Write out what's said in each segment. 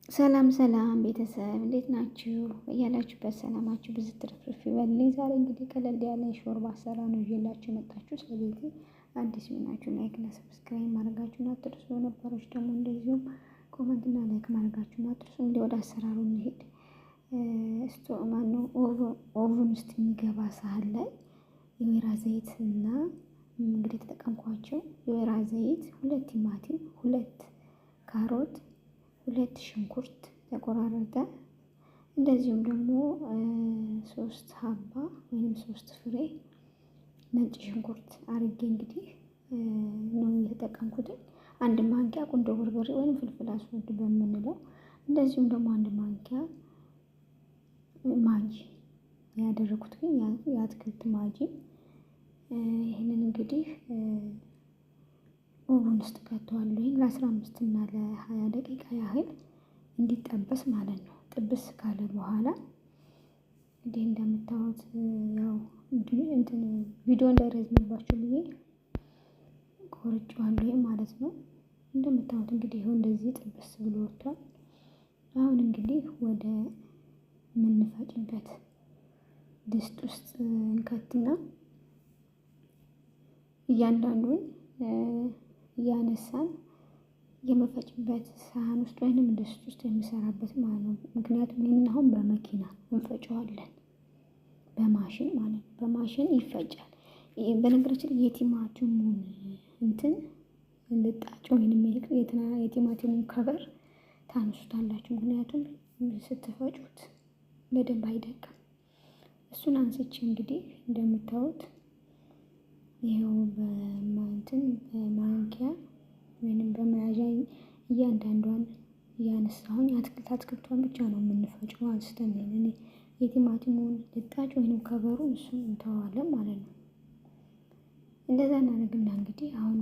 ሰላም ሰላም ቤተሰብ እንዴት ናችሁ? እያላችሁበት ሰላማችሁ ብዙ ትርፍርፍ ይበልልኝ። ዛሬ እንግዲህ ቀለል ያለ የሾርባ አሰራር ነው ይዤላችሁ የመጣችሁ። ስለዚህ አዲስ የሆናችሁ ላይክ እና ሰብስክራይብ ማድረጋችሁን አትርሱ። ነባሮች ደግሞ እንደዚሁም ኮመንት እና ላይክ ማድረጋችሁን አትርሱ። እንግዲህ ወደ አሰራሩ እንሄድ። ኦቨን ውስጥ የሚገባ ሳህን ላይ የወይራ ዘይት እና እንግዲህ የተጠቀምኳቸው የወይራ ዘይት፣ 2 ቲማቲም፣ 2 ካሮት፣ 2 ሽንኩርት ተቆራረጠ፣ እንደዚሁም ደግሞ 3 ሀባ ወይም 3 ፍሬ ነጭ ሽንኩርት አርጌ እንግዲህ ነው የተጠቀምኩት። 1 ማንኪያ ቁንዶ በርበሬ ወይም ፍልፍል አስወድ በምንለው፣ እንደዚሁም ደግሞ 1 ማንኪያ ማጂ ያደረኩት ግን የአትክልት ማጂ። ይህንን እንግዲህ ኦቨን ውስጥ ከተዋለሁ ለ15 እና ለ20 ደቂቃ ያህል እንዲጠበስ ማለት ነው። ጥብስ ካለ በኋላ እንግዲህ እንደምታዩት ያው ቪዲዮ እንዳይረዝምባችሁ ብዬ ቆርጬዋለሁ ማለት ነው። እንደምታዩት እንግዲህ ይኸው እንደዚህ ጥብስ ብሎ ወጥቷል። አሁን እንግዲህ ወደ ምንፈጭበት ድስት ውስጥ እንከትና እያንዳንዱን እያነሳን የመፈጭበት ሳህን ውስጥ ወይንም ድስት ውስጥ የሚሰራበት ማለት ነው። ምክንያቱም ይህንን አሁን በመኪና እንፈጨዋለን፣ በማሽን ማለት ነው። በማሽን ይፈጫል። በነገራችን የቲማቲሙን ልጣጭ ወይንም የቲማቲሙን ከበር ታነሱታላችሁ። ምክንያቱም ስትፈጩት በደንብ አይደቅም። እሱን አንስቼ እንግዲህ እንደምታዩት ይኸው በማንኪያ ወይንም በመያዣ እያንዳንዷን እያነሳሁኝ አትክልቷን ብቻ ነው የምንፈጨው። አንስተን የቲማቲሙን ልጣጭ ወይንም ከበሩን እሱን እንተዋለን ማለት ነው። እንደዛ እናደርግና እንግዲህ አሁን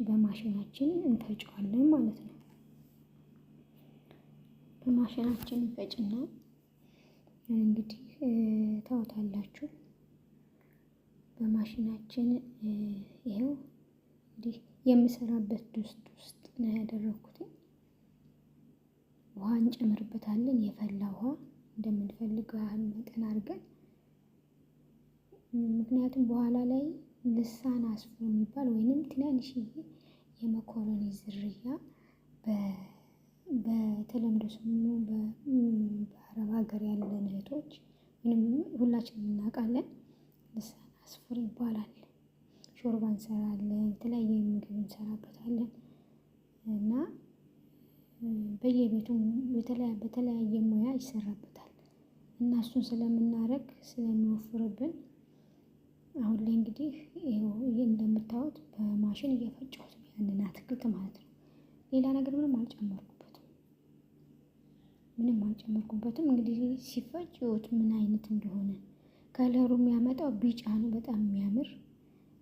በማሽናችን እንፈጨዋለን ማለት ነው። በማሽናችን እንፈጭና እንግዲህ ታውታላችሁ። በማሽናችን ይሄው እንግዲህ የምሰራበት ድስት ውስጥ ነው ያደረኩት። ውሃ እንጨምርበታለን። የፈላ ውሃ እንደምንፈልገው ያህል መጠን አድርገን፣ ምክንያቱም በኋላ ላይ ልሳን አስፎ የሚባል ወይንም ትናንሽዬ የመኮረኒ ዝርያ በተለምዶ ስሙ በአረብ ሀገር ያለን እህቶች ወይንም ሁላችንም እናውቃለን፣ ልሳን አስፎር ይባላል። ሾርባ እንሰራለን፣ የተለያየ ምግብ እንሰራበታለን እና በየቤቱ በተለያየ ሙያ ይሰራበታል እና እሱን ስለምናረግ ስለሚወፍርብን አሁን ላይ እንግዲህ ይሄ እንደምታዩት በማሽን እየፈጨሁት ያንን አትክልት ማለት ነው። ሌላ ነገር ምንም አልጨመርኩበትም። እንግዲህ ሲፈጭ ምን አይነት እንደሆነ ከለሩ የሚያመጣው ቢጫ ነው፣ በጣም የሚያምር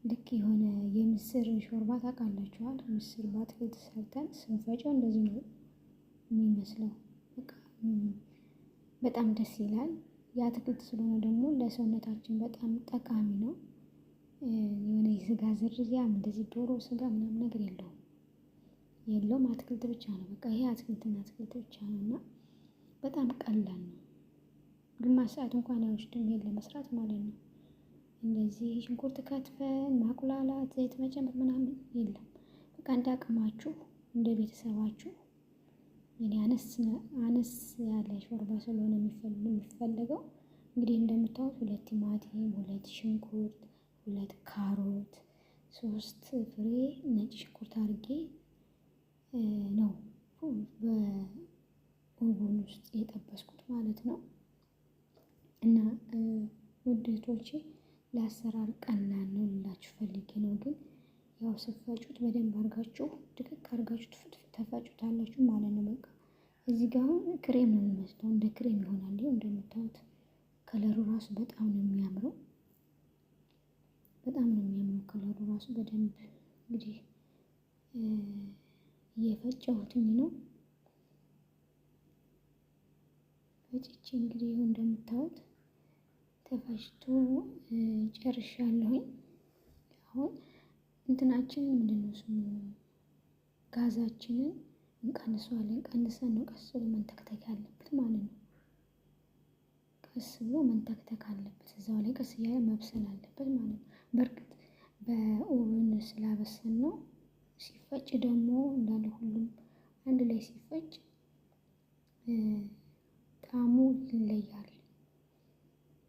ልክ የሆነ የምስር ሾርባ ታውቃላችኋል። ምስር በአትክልት ሰርተን ስንፈጨው እንደዚህ ነው የሚመስለው። በጣም ደስ ይላል። የአትክልት ስለሆነ ደግሞ ለሰውነታችን በጣም ጠቃሚ ነው። የሆነ የስጋ ዝርያ እንደዚህ ዶሮ ስጋ ምናምን ነገር የለውም። አትክልት ብቻ ነው። በቃ ይሄ አትክልትና አትክልት ብቻ ነው እና በጣም ቀላል ነው። ግማሽ ሰዓት እንኳን አይወስድም ይሄን ለመስራት ማለት ነው። እንደዚህ ሽንኩርት ከትፈን ማቁላላት፣ ዘይት መጨመር ምናምን የለም። በቃ እንደ አቅማችሁ እንደ ቤተሰባችሁ። እኔ አነስ ያለ ሾርባ ስለሆነ የሚፈለገው እንግዲህ እንደምታዩት 2 ቲማቲም፣ 2 ሽንኩርት፣ 2 ካሮት፣ 3 ፍሬ ነጭ ሽንኩርት አድርጌ ነው በኦቨን ውስጥ የጠበስኩት ማለት ነው። እና ውድ እህቶቼ ለአሰራር ቀላል ነው ልላችሁ ፈልጌ ነው። ግን ያው ስትፈጩት በደንብ አድርጋችሁ ድቅቅ አድርጋችሁ ተፈጩታላችሁ ማለት ነው። በቃ እዚህ ጋር አሁን ክሬም ነው የሚመስለው፣ እንደ ክሬም ይሆናል። ይኸው እንደምታዩት ከለሩ ራሱ በጣም ነው የሚያምረው። ከለሩ ራሱ በደንብ እንግዲህ እየፈጨሁትኝ ነው። ፈጭቼ እንግዲህ ይኸው እንደምታዩት ተፈጭቶ ጨርሻለሁኝ። አሁን እንትናችን ምንድነው ስሙ ጋዛችንን እንቀንሰዋለን። ቀንሰን ነው ቀስ ብሎ መንተክተክ ያለበት ማለት ነው። ቀስ ብሎ መንተክተክ አለበት። እዛው ላይ ቀስ እያለ መብሰል አለበት ማለት ነው። በእርግጥ በኦቨን ስላበሰል ነው። ሲፈጭ ደግሞ እንዳለ ሁሉም አንድ ላይ ሲፈጭ ጣዕሙ ይለያል።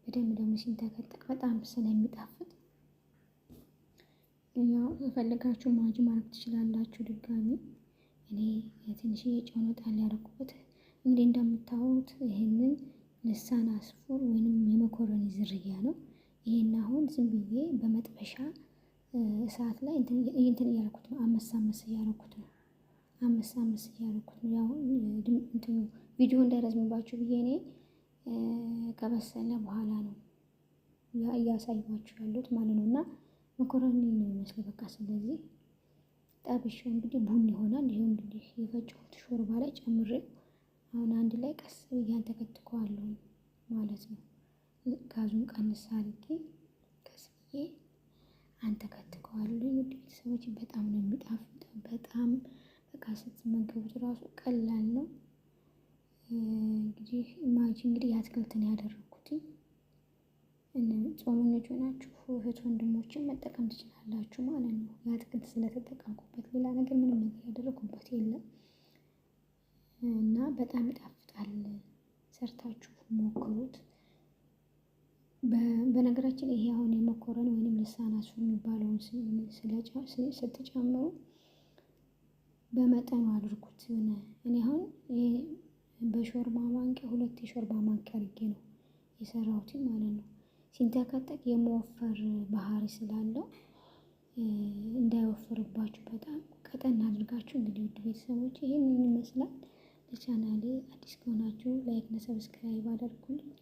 በደንብ ደግሞ ሲንተከተክ በጣም ስለሚጣፍጥ ያው የፈለጋችሁ ማጅ ማድረግ ትችላላችሁ። ድጋሚ እኔ ትንሽዬ ጨው ነው ጣል ያደረኩበት። እንግዲህ እንደምታዩት ይሄንን ልሳን አስፉር ወይንም የመኮረኒ ዝርያ ነው። ይሄን አሁን ዝም ብዬ በመጥበሻ እሳት ላይ እንትን እያደረኩት ነው። አመስ እያደረኩት ነው። ያው እንትኑ ቪዲዮ እንዳይረዝምባችሁ ብዬ እኔ ከበሰለ በኋላ ነው እያሳየኋችሁ ያሉት ማለት ነው። እና መኮረኒ ነው የሚመስለው በቃ። ስለዚህ ጠብሼው እንግዲህ ቡኒ ይሆናል። ይሄው እንግዲህ የፈጨሁት ሾርባ ላይ ጨምሬ አሁን አንድ ላይ ቀስ ብዬ አንተከትከዋለሁ ማለት ነው። ጋዙን ቀንስ አድርጌ ቀስ ብዬ አንተከትከዋለሁ። ውድ ቤተሰቦች በጣም ነው የሚጣፍጠው። በጣም በቃ ስትመገቡት ራሱ ቀላል ነው። እንግዲህ ማጂ እንግዲህ የአትክልት ነው ያደረኩት። ጾመኞች ሆናችሁ እህት ወንድሞችን መጠቀም ትችላላችሁ ማለት ነው። የአትክልት ስለተጠቀምኩበት ሌላ ነገር ምንም ነገር ያደረኩበት የለም እና በጣም ይጣፍጣል። ሰርታችሁ ሞክሩት። በነገራችን ይሄ አሁን የመኮረኒ ወይንም ልሳን አስፉር የሚባለውን ስትጨምሩ በመጠኑ አድርጉት። እኔ አሁን በሾርባ ማንኪያ 2 የሾርባ ማንኪያ አድርጌ ነው የሰራሁት ማለት ነው። ሲንተከተክ የመወፈር ባህሪ ስላለው እንዳይወፍርባችሁ በጣም ቀጠን አድርጋችሁ እንግዲህ ውድ ቤተሰቦች ይሄንን ይመስላል። ለቻናሌ አዲስ ከሆናችሁ ላይክ እና ሰብስክራይብ አድርጉልኝ።